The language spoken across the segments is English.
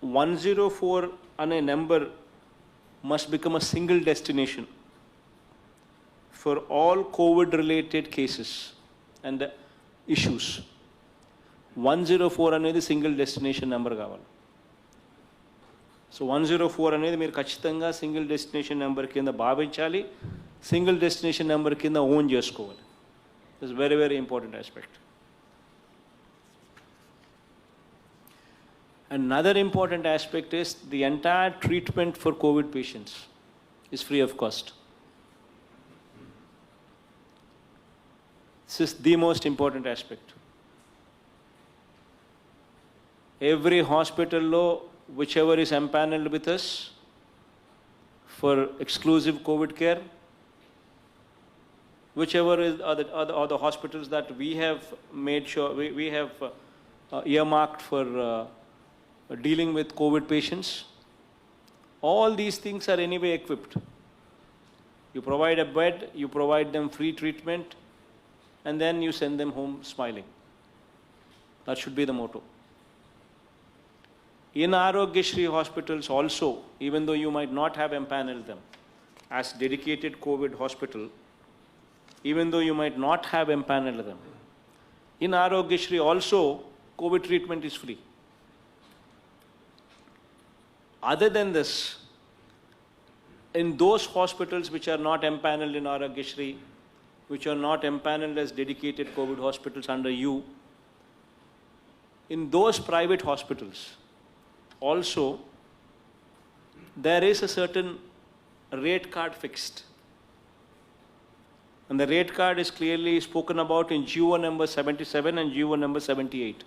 104 on a number must become a single destination for all COVID-related cases and issues. 104 అనేది single destination number కావాలి. So 104 అనేది మీరు ఖచ్చితంగా single destination number కింద భావించాలి, సింగిల్ డెస్టినేషన్ నెంబర్ కింద ఓన్ చేసుకోవాలి. This very very important aspect. Another important aspect is the entire treatment for COVID patients is free of cost. This is the most important aspect. Every hospital law, whichever is empaneled with us for exclusive COVID care, whichever is are the hospitals that we have made sure we have earmarked for dealing with COVID patients, all these things are anyway equipped. You provide a bed, you provide them free treatment, and then you send them home smiling. That should be the motto. In Aarogyasri hospitals also, even though you might not have empaneled them as dedicated COVID hospital, even though you might not have empaneled them, in Aarogyasri also, COVID treatment is free. Other than this, in those hospitals which are not empaneled in Aarogyasri, which are not empaneled as dedicated COVID hospitals under you, in those private hospitals also, there is a certain rate card fixed. And the rate card is clearly spoken about in GO number 77 and GO number 78.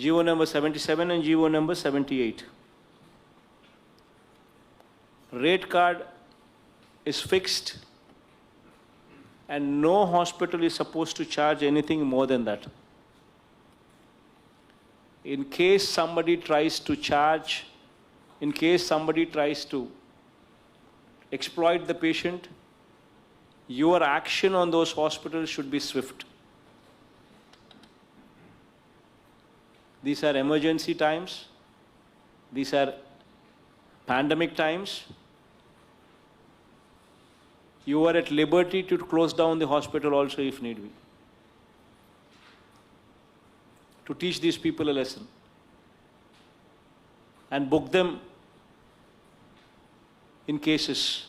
GO number 77 and GO number 78. Rate card is fixed and no hospital is supposed to charge anything more than that. In case somebody tries to charge, in case somebody tries to exploit the patient, your action on those hospitals should be swift. These are emergency times. These are pandemic times. You are at liberty to close down the hospital also if need be, to teach these people a lesson and book them in cases.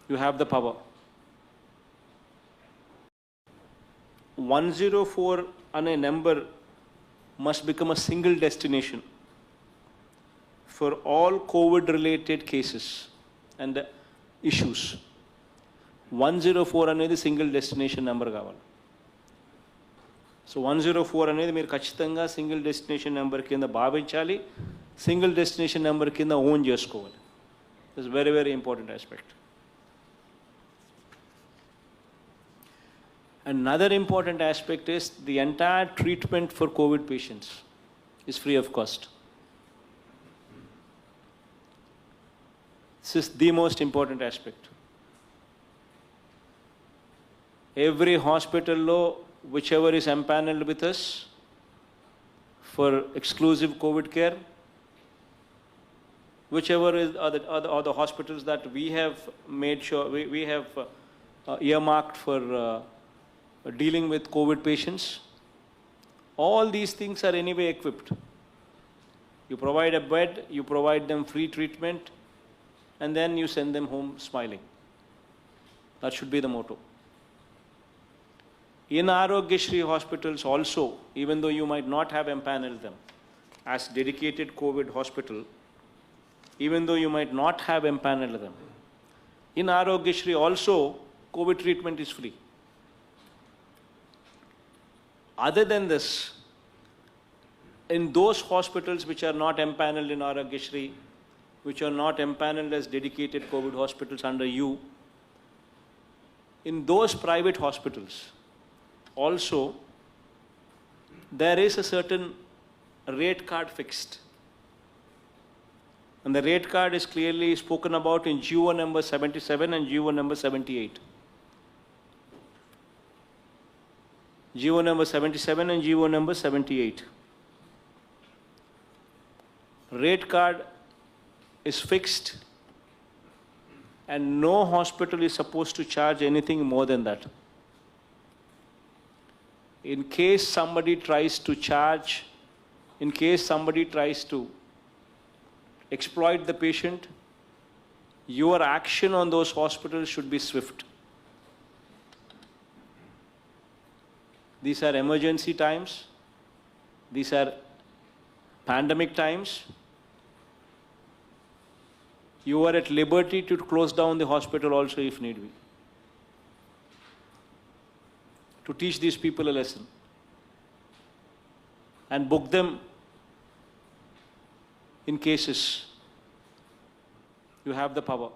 You have the power. 104 on a number must become a single destination for all COVID-related cases and issues. 104 అనేది single destination number కావాలి. So 104 అనేది మీరు ఖచ్చితంగా single destination number కింద భావించాలి, single destination number కింద own చేసుకోవాలి. This very very important aspect. Another important aspect is the entire treatment for COVID patients is free of cost. This is the most important aspect. Every hospital law, whichever is empaneled with us for exclusive COVID care, whichever is are the hospitals that we have made sure we have earmarked for dealing with COVID patients, all these things are anyway equipped. You provide a bed, you provide them free treatment, and then you send them home smiling. That should be the motto. In Aarogyasri hospitals also, even though you might not have empaneled them as dedicated COVID hospital, even though you might not have empaneled them, in Aarogyasri also, COVID treatment is free. Other than this, in those hospitals which are not empaneled in Aarogyasri, which are not empaneled as dedicated COVID hospitals under you, in those private hospitals also, there is a certain rate card fixed. And the rate card is clearly spoken about in GO number 77 and GO number 78. GO number 77 and GO number 78. Rate card is fixed and no hospital is supposed to charge anything more than that. In case somebody tries to charge, in case somebody tries to exploit the patient, your action on those hospitals should be swift. These are emergency times. These are pandemic times. You are at liberty to close down the hospital also if need be, to teach these people a lesson and book them in cases. You have the power.